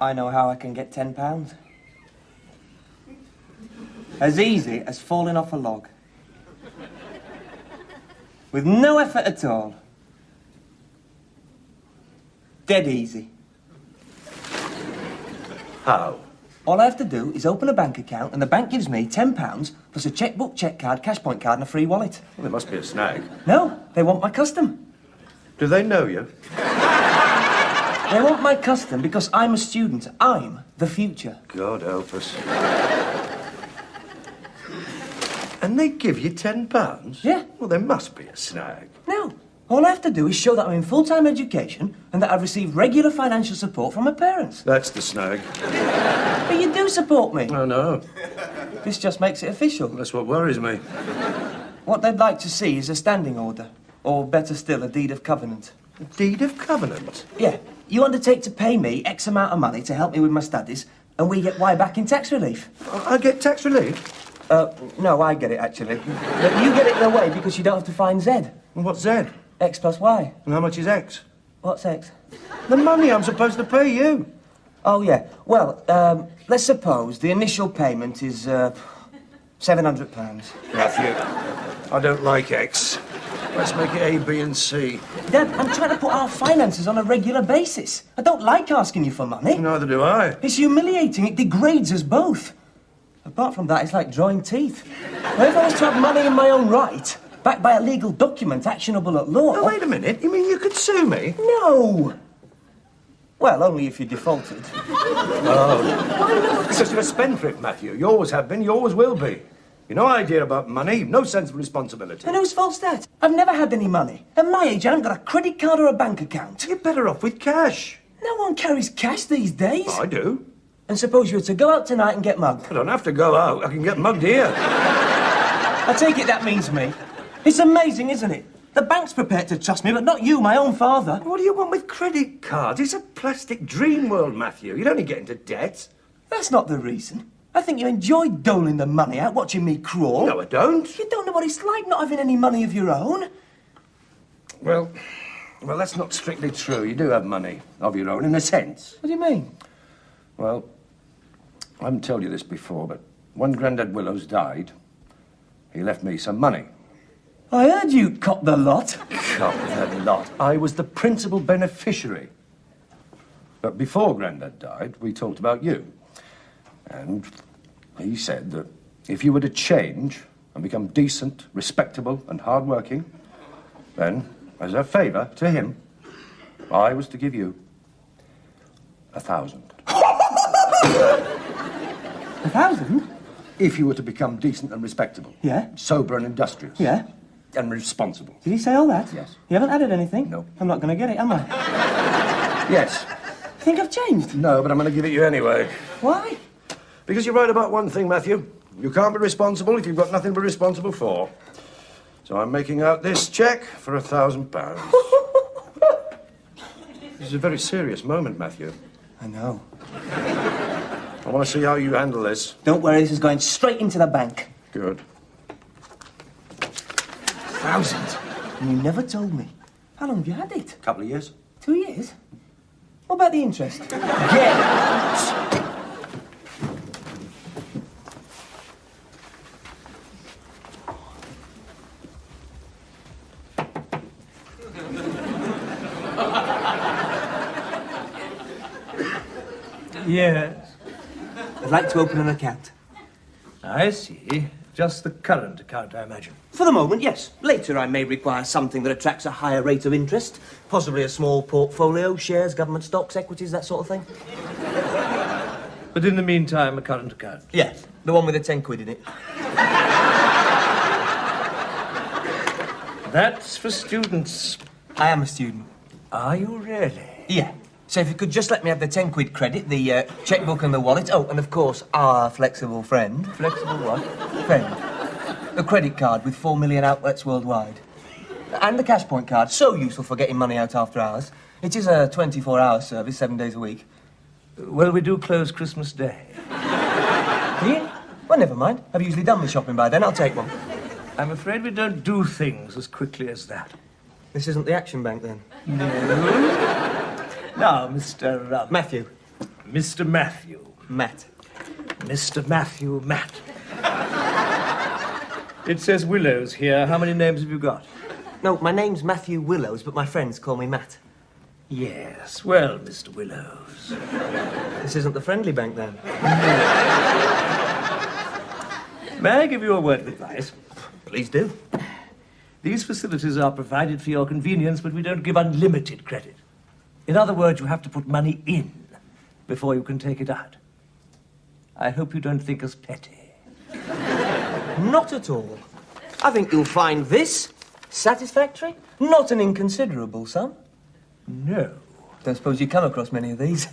I know how I can get £10. As easy as falling off a log. With no effort at all. Dead easy. How? All I have to do is open a bank account and the bank gives me £10 plus a chequebook, cheque card, cash point card and a free wallet. Well, there must be a snag. No, they want my custom. Do they know you? They want my custom because I'm a student. I'm the future. God help us. And they give you £10? Yeah. Well, there must be a snag. No. All I have to do is show that I'm in full-time education and that I've received regular financial support from my parents. That's the snag. But you do support me. Oh, no. This just makes it official. That's what worries me. What they'd like to see is a standing order. Or better still, a deed of covenant. A deed of covenant? Yeah. You undertake to pay me X amount of money to help me with my studies, and we get Y back in tax relief. I get tax relief? No, I get it, actually. But you get it in a way because you don't have to find Z. What's Z? X plus Y. And how much is X? What's X? The money I'm supposed to pay you. Oh, yeah. Well, let's suppose the initial payment is, £700. Matthew, I don't like X. Let's make it A, B and C. Dad, I'm trying to put our finances on a regular basis. I don't like asking you for money. Neither do I. It's humiliating. It degrades us both. Apart from that, it's like drawing teeth. Well, if I was to have money in my own right, backed by a legal document actionable at law... Oh, wait a minute. You mean you could sue me? No! Well, only if you defaulted. Oh. Why not? Because you're a spendthrift, Matthew. You always have been, you always will be. You've no idea about money, no sense of responsibility. And whose fault's that? I've never had any money. At my age, I haven't got a credit card or a bank account. You're better off with cash. No one carries cash these days. I do. And suppose you were to go out tonight and get mugged. I don't have to go out. I can get mugged here. I take it that means me. It's amazing, isn't it? The bank's prepared to trust me, but not you, my own father. What do you want with credit cards? It's a plastic dream world, Matthew. You'd only get into debt. That's not the reason. I think you enjoy doling the money out, watching me crawl. No, I don't. You don't know what it's like not having any money of your own. Well, that's not strictly true. You do have money of your own, in a sense. What do you mean? Well, I haven't told you this before, but when Grandad Willows died, he left me some money. I heard you cop the lot. Cop the lot. I was the principal beneficiary. But before Grandad died, we talked about you. And he said that if you were to change and become decent, respectable and hard-working, then, as a favour to him, I was to give you 1,000. 1,000? If you were to become decent and respectable. Yeah. Sober and industrious. Yeah. And responsible. Did he say all that? Yes. You haven't added anything? No. I'm not going to get it, am I? Yes. Think I've changed? No, but I'm going to give it you anyway. Why? Because you're right about one thing, Matthew. You can't be responsible if you've got nothing to be responsible for. So I'm making out this cheque for £1,000. This is a very serious moment, Matthew. I know. I want to see how you handle this. Don't worry, this is going straight into the bank. Good. 1,000? And you never told me. How long have you had it? A couple of years. 2 years? What about the interest? Get out! Yes. I'd like to open an account. I see. Just the current account, I imagine. For the moment, yes. Later, I may require something that attracts a higher rate of interest. Possibly a small portfolio, shares, government stocks, equities, that sort of thing. But in the meantime, a current account. Yeah, the one with the 10 quid in it. That's for students. I am a student. Are you really? Yeah. So if you could just let me have the 10 quid credit, the chequebook and the wallet. Oh, and of course, our flexible friend. Flexible what? Friend. The credit card with 4 million outlets worldwide. And the cash point card, so useful for getting money out after hours. It is a 24-hour service, 7 days a week. Well, we do close Christmas Day. Do you? Well, never mind. I've usually done my shopping by then. I'll take one. I'm afraid we don't do things as quickly as that. This isn't the Action Bank, then? No. Now, Mr. Matthew. Mr. Matthew. Matt. Mr. Matthew Matt. It says Willows here. How many names have you got? No, my name's Matthew Willows, but my friends call me Matt. Yes, well, Mr. Willows. This isn't the friendly bank, then. May I give you a word of advice? Please do. These facilities are provided for your convenience, but we don't give unlimited credit. In other words, you have to put money in before you can take it out. I hope you don't think us petty. Not at all. I think you'll find this satisfactory. Not an inconsiderable sum. No. Don't suppose you come across many of these.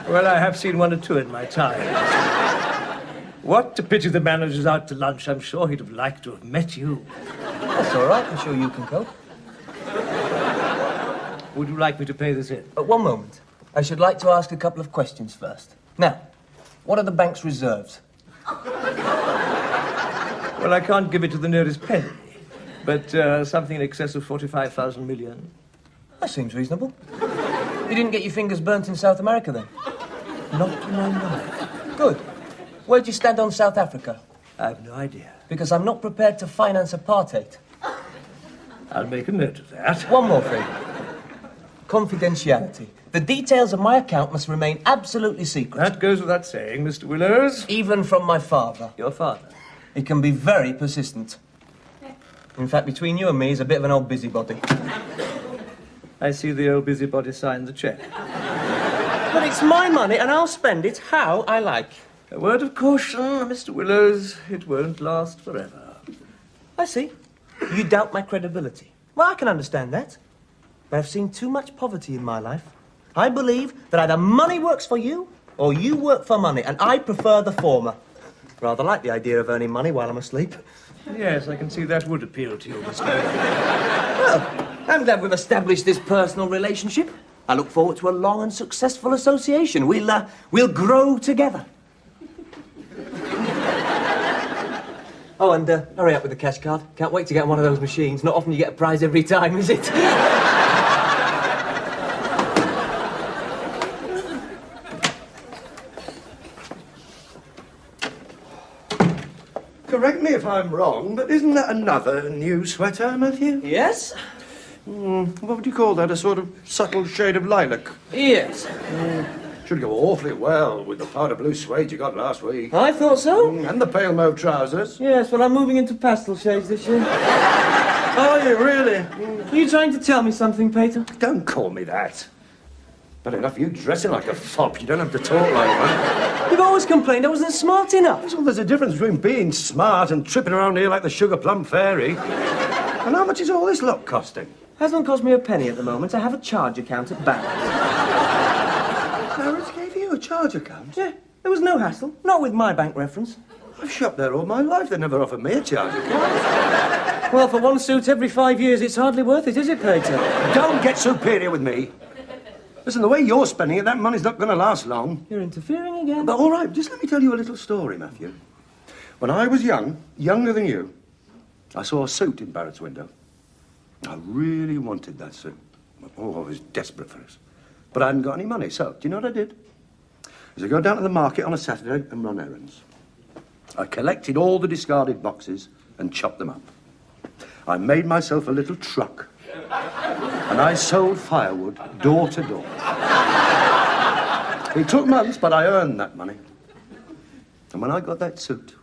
Well, I have seen one or two in my time. What a pity the manager's out to lunch. I'm sure he'd have liked to have met you. That's all right. I'm sure you can cope. Would you like me to pay this in? One moment. I should like to ask a couple of questions first. Now, what are the bank's reserves? Well, I can't give it to the nearest penny, but something in excess of 45,000 million. That seems reasonable. You didn't get your fingers burnt in South America, then? Not to my knowledge. Good. Where'd you stand on South Africa? I have no idea. Because I'm not prepared to finance apartheid. I'll make a note of that. One more thing. Confidentiality. The details of my account must remain absolutely secret. That goes without saying, Mr. Willows. Even from my father. Your father. He can be very persistent. In fact, between you and me, he's a bit of an old busybody. I see the old busybody signed the cheque. But it's my money, and I'll spend it how I like. A word of caution, Mr. Willows. It won't last forever. I see. You doubt my credibility. Well, I can understand that. But I've seen too much poverty in my life. I believe that either money works for you, or you work for money, and I prefer the former. Rather like the idea of earning money while I'm asleep. Yes, I can see that would appeal to you, Mr. Well, I'm glad we've established this personal relationship. I look forward to a long and successful association. We'll grow together. Oh, and hurry up with the cash card. Can't wait to get on one of those machines. Not often you get a prize every time, is it? Correct me if I'm wrong, but isn't that another new sweater, Matthew? Yes? What would you call that? A sort of subtle shade of lilac? Yes. Should go awfully well with the powder blue suede you got last week. I thought so. And the pale mauve trousers. Yes, well, I'm moving into pastel shades this year. Are you really? Are you trying to tell me something, Peter? Don't call me that. But enough you dressing like a fop. You don't have to talk like that. You've always complained I wasn't smart enough. Well, there's a difference between being smart and tripping around here like the sugar plum fairy. And how much is all this lot costing? Hasn't cost me a penny at the moment. I have a charge account at bank. Clarence gave you a charge account? Yeah, there was no hassle. Not with my bank reference. I've shopped there all my life. They never offered me a charge account. Well, for one suit every 5 years, it's hardly worth it, is it, Peter? Don't get superior with me. Listen, the way you're spending it, that money's not going to last long. You're interfering again. But all right, just let me tell you a little story, Matthew. When I was young, younger than you, I saw a suit in Barrett's window. I really wanted that suit. Oh, I was desperate for it. But I hadn't got any money, so do you know what I did? I go down to the market on a Saturday and run errands. I collected all the discarded boxes and chopped them up. I made myself a little truck. And I sold firewood door to door. It took months, but I earned that money. And when I got that suit,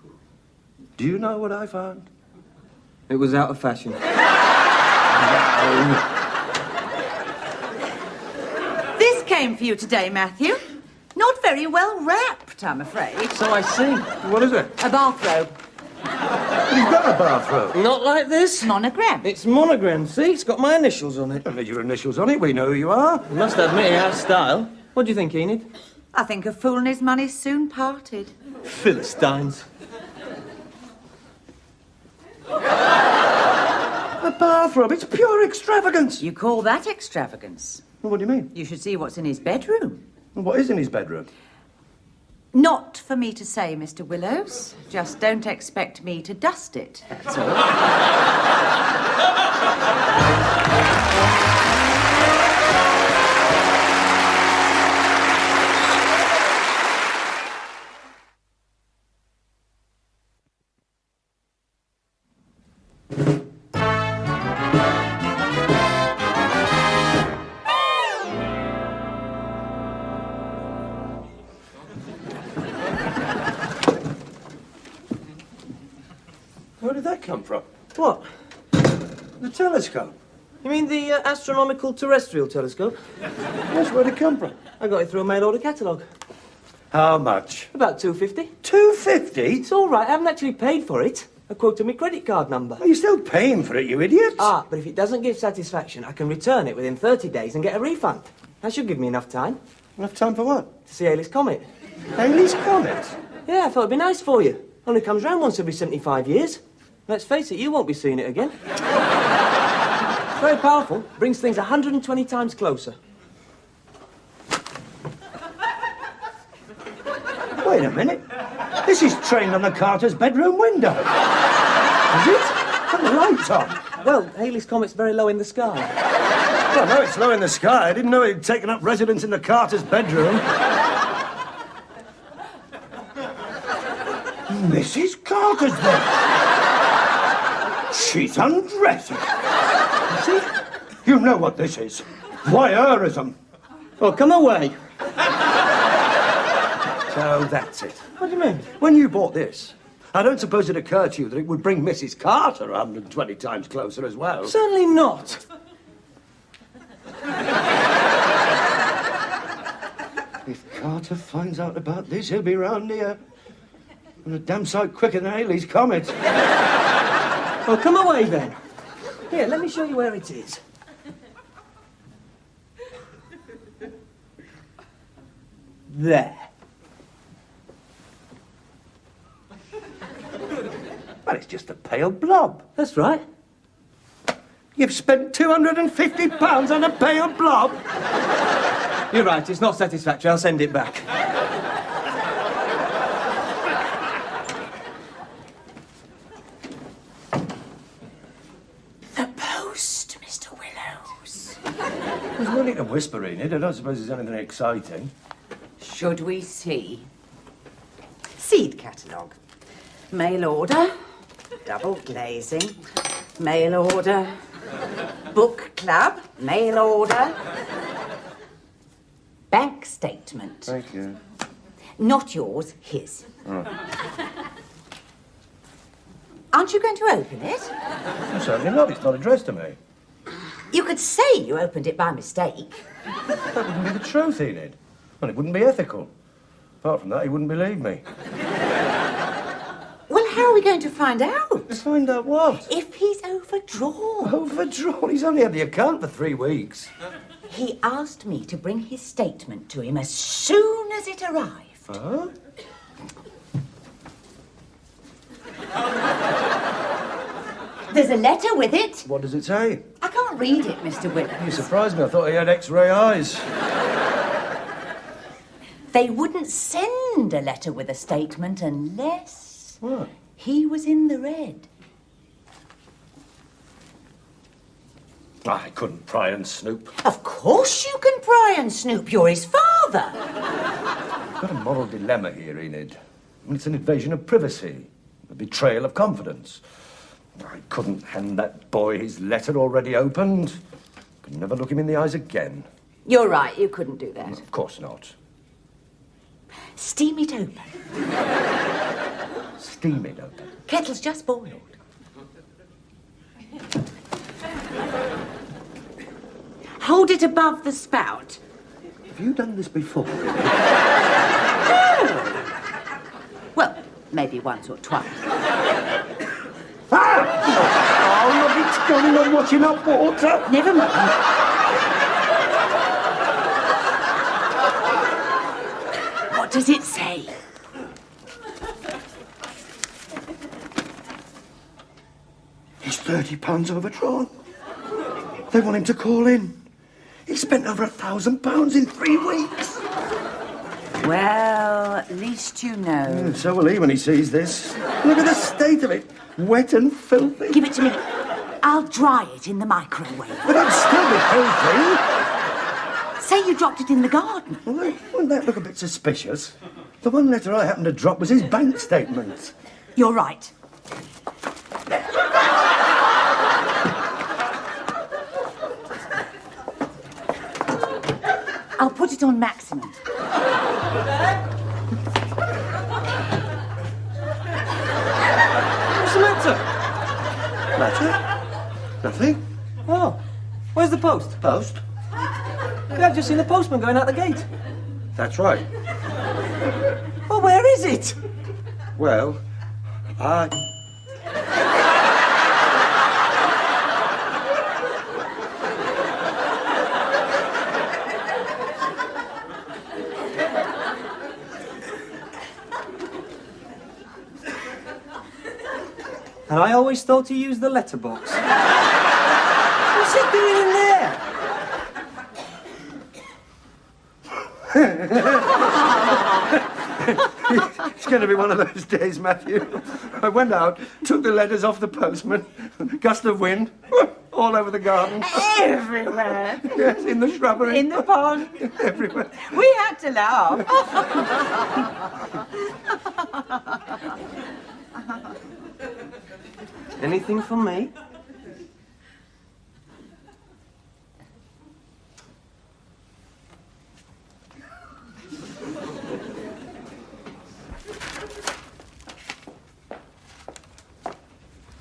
do you know what I found? It was out of fashion. This came for you today, Matthew. Not very well wrapped, I'm afraid. So I see. What is it? A bathrobe. You've got a bathrobe. Not like this. Monogram. It's monogram, see? It's got my initials on it. Don't need your initials on it. We know who you are. You must admit it has style. What do you think, Enid? I think a fool and his money's soon parted. Philistines. A bathrobe. It's pure extravagance. You call that extravagance? Well, what do you mean? You should see what's in his bedroom. What is in his bedroom? Not for me to say, Mr. Willows. Just don't expect me to dust it, that's all. did that come from? What? The telescope. You mean the astronomical terrestrial telescope? Yes, where'd it come from? I got it through a mail order catalogue. How much? About £2.50. $2.50? It's all right. I haven't actually paid for it. I quoted my credit card number. Are you still paying for it, you idiot? Ah, but if it doesn't give satisfaction, I can return it within 30 days and get a refund. That should give me enough time. Enough time for what? To see Halley's Comet. Halley's Comet? Yeah, I thought it'd be nice for you. Only comes round once every 75 years. Let's face it, you won't be seeing it again. Very powerful. Brings things 120 times closer. Wait a minute. This is trained on the Carter's bedroom window. Is it? Put the lights on. Well, Halley's Comet's very low in the sky. Well, no, it's low in the sky. I didn't know he'd taken up residence in the Carter's bedroom. Mrs. Carter's there. She's undressing. See? You know what this is. Voyeurism. Well, come away. So that's it. What do you mean? When you bought this, I don't suppose it occurred to you that it would bring Mrs. Carter 120 times closer as well. Certainly not. If Carter finds out about this, he'll be round here. And a damn sight quicker than Halley's Comet. Well, come away then. Here, let me show you where it is. There. Well, it's just a pale blob. That's right. You've spent £250 on a pale blob? You're right, it's not satisfactory. I'll send it back. The post, Mr. Willows. There's no need to whisper in it. I don't suppose there's anything exciting. Should we see? Seed catalogue. Mail order. Double glazing. Mail order. Book club. Mail order. Bank statement. Thank you. Not yours, his. Aren't you going to open it? Certainly not. It's not addressed to me. You could say you opened it by mistake. That wouldn't be the truth, Enid. Well, it wouldn't be ethical. Apart from that, he wouldn't believe me. Well, how are we going to find out? To find out what? If he's overdrawn. Overdrawn? He's only had the account for 3 weeks. He asked me to bring his statement to him as soon as it arrived. Huh? There's a letter with it. What does it say? I can't read it, Mr. Willows. You surprised me. I thought he had X-ray eyes. They wouldn't send a letter with a statement unless... What? He was in the red. I couldn't pry and snoop. Of course you can pry and snoop. You're his father. I've got a moral dilemma here, Enid. I mean, it's an invasion of privacy, a betrayal of confidence. I couldn't hand that boy his letter already opened. Could never look him in the eyes again. You're right, you couldn't do that. Of course not. Steam it open. Steam it open. Kettle's just boiled. Hold it above the spout. Have you done this before? Well, maybe once or twice. Ah! Oh, look, it's going on washing up water. Never mind. What does it say? He's £30 overdrawn. They want him to call in. He spent over £1,000 in 3 weeks. Well, at least you know. So will he when he sees this. Look at the state of it. Wet and filthy. Give it to me. I'll dry it in the microwave. But it'd still be filthy. Say you dropped it in the garden. Well, wouldn't that look a bit suspicious? The one letter I happened to drop was his bank statement. You're right. I'll put it on maximum. What's the matter? Letter? Nothing? Oh, where's the post? Post? Yeah, I've just seen the postman going out the gate. That's right. Well, where is it? Well, I... And I always thought to use the letterbox. What's it doing in there? It's going to be one of those days, Matthew. I went out, took the letters off the postman, gust of wind, all over the garden. Everywhere. Yes, in the shrubbery. In the pond. Everywhere. We had to laugh. Anything for me?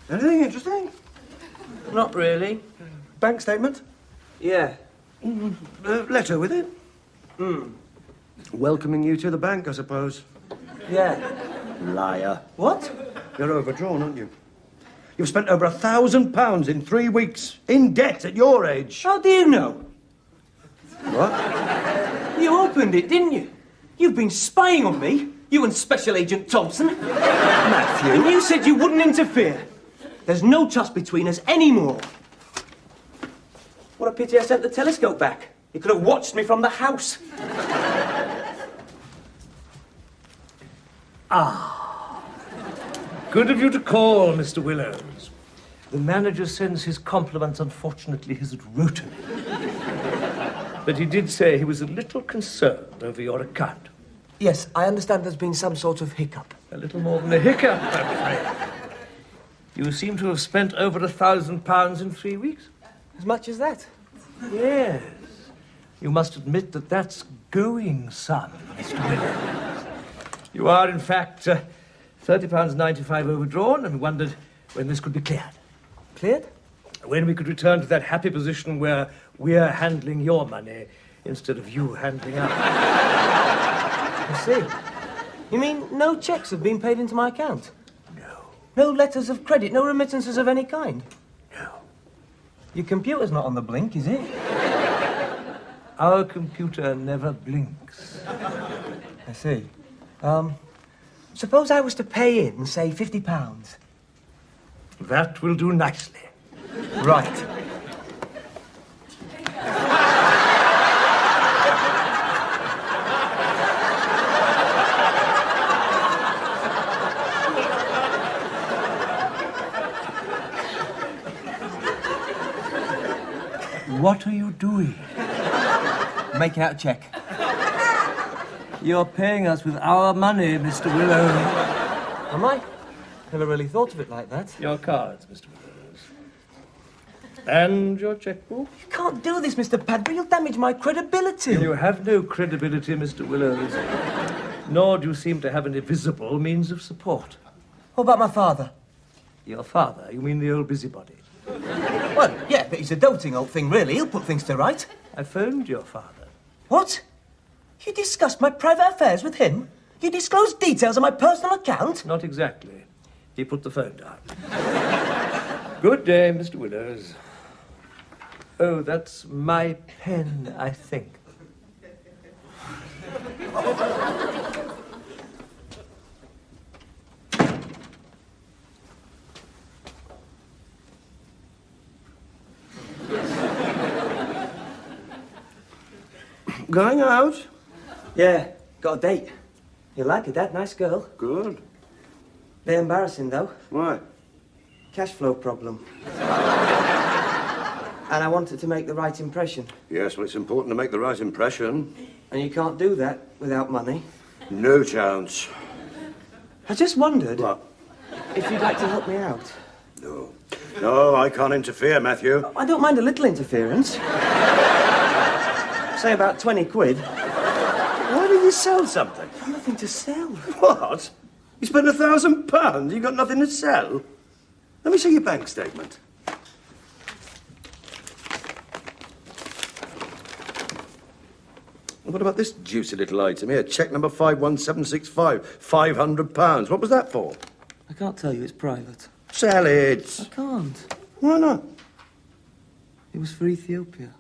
Anything interesting? Not really. Bank statement? Yeah. Letter with it? Welcoming you to the bank, I suppose. Yeah. Liar. What? You're overdrawn, aren't you? You've spent over £1,000 in 3 weeks in debt at your age. How do you know? What? You opened it, didn't you? You've been spying on me, you and Special Agent Thompson. Matthew. And you said you wouldn't interfere. There's no trust between us anymore. What a pity I sent the telescope back. You could have watched me from the house. Good of you to call, Mr. Willows. The manager sends his compliments. Unfortunately, he's at Rotary. But he did say he was a little concerned over your account. Yes, I understand there's been some sort of hiccup. A little more than a hiccup, I'm afraid. You seem to have spent over £1,000 in 3 weeks. As much as that? Yes. You must admit that that's going some, Mr. Willows. You are, in fact, £30.95 overdrawn, and we wondered when this could be cleared. Cleared? When we could return to that happy position where we're handling your money instead of you handling ours. I see. You mean no checks have been paid into my account? No. No letters of credit, no remittances of any kind? No. Your computer's not on the blink, is it? Our computer never blinks. I see. Suppose I was to pay in, say, £50. That will do nicely. Right. What are you doing? Making out a check. You're paying us with our money, Mr. Willows. Am I? Never really thought of it like that. Your cards, Mr. Willows. And your checkbook. You can't do this, Mr. Padbury. You'll damage my credibility. You have no credibility, Mr. Willows. Nor do you seem to have any visible means of support. What about my father? Your father? You mean the old busybody? Well, yeah, but he's a doting old thing, really. He'll put things to right. I phoned your father. What? You discussed my private affairs with him? You disclosed details of my personal account? Not exactly. He put the phone down. Good day, Mr. Willows. Oh, that's my pen, I think. Going out? Yeah, got a date. You like it, that nice girl. Good. Bit embarrassing, though. Why? Cash flow problem. And I wanted to make the right impression. Yes, well, it's important to make the right impression. And you can't do that without money. No chance. I just wondered What? if you'd like to help me out. No. No, I can't interfere, Matthew. I don't mind a little interference. Say about 20 quid. Why don't you sell something? I've nothing to sell. What? You spent £1,000? You got nothing to sell? Let me see your bank statement. What about this juicy little item here? Cheque number 51765, £500. What was that for? I can't tell you, it's private. Sell it. I can't. Why not? It was for Ethiopia.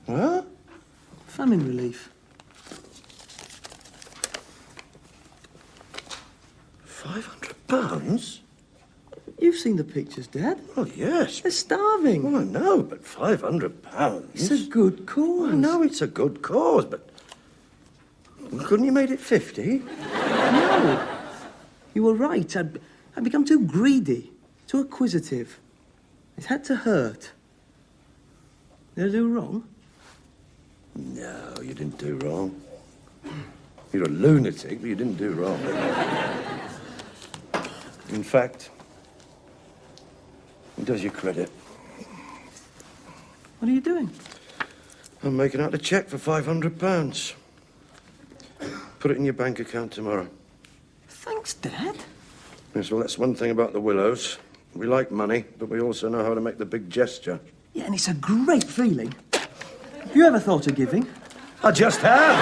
What? Famine relief. £500? You've seen the pictures, Dad. Well, yes. They're starving. Well, I know, but £500? It's a good cause. I know it's a good cause, but... Couldn't you made it 50? No. You were right. I'd become too greedy, too acquisitive. It had to hurt. Did I do wrong? No, you didn't do wrong. You're a lunatic, but you didn't do wrong. In fact, it does your credit. What are you doing? I'm making out a cheque for £500. Put it in your bank account tomorrow. Thanks, Dad. Yes, well, that's one thing about the Willows. We like money, but we also know how to make the big gesture. Yeah, and it's a great feeling. Have you ever thought of giving? I just have.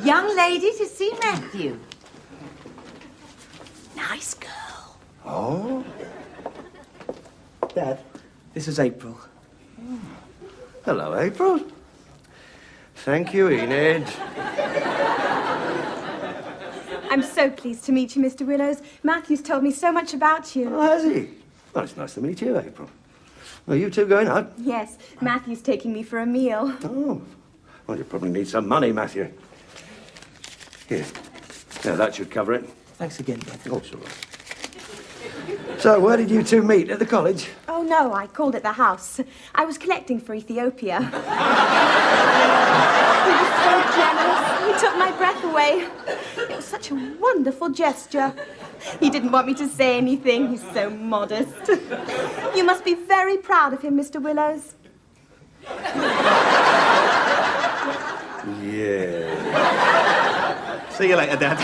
Young lady to see Matthew. Nice girl. Oh? Dad, this is April. Hello, April. Thank you, Enid. I'm so pleased to meet you, Mr. Willows. Matthew's told me so much about you. Oh, has he? Well, it's nice to meet you, April. Are you two going out? Yes, Matthew's taking me for a meal. Oh. Well, you probably need some money, Matthew. Here. Yeah, that should cover it. Thanks again, Dad. Oh, it's all right. So, where did you two meet? At the college? Oh, no, I called at the house. I was collecting for Ethiopia. He was so generous. He took my breath away. It was such a wonderful gesture. He didn't want me to say anything. He's so modest. You must be very proud of him, Mr. Willows. Yeah. See you later, Dad.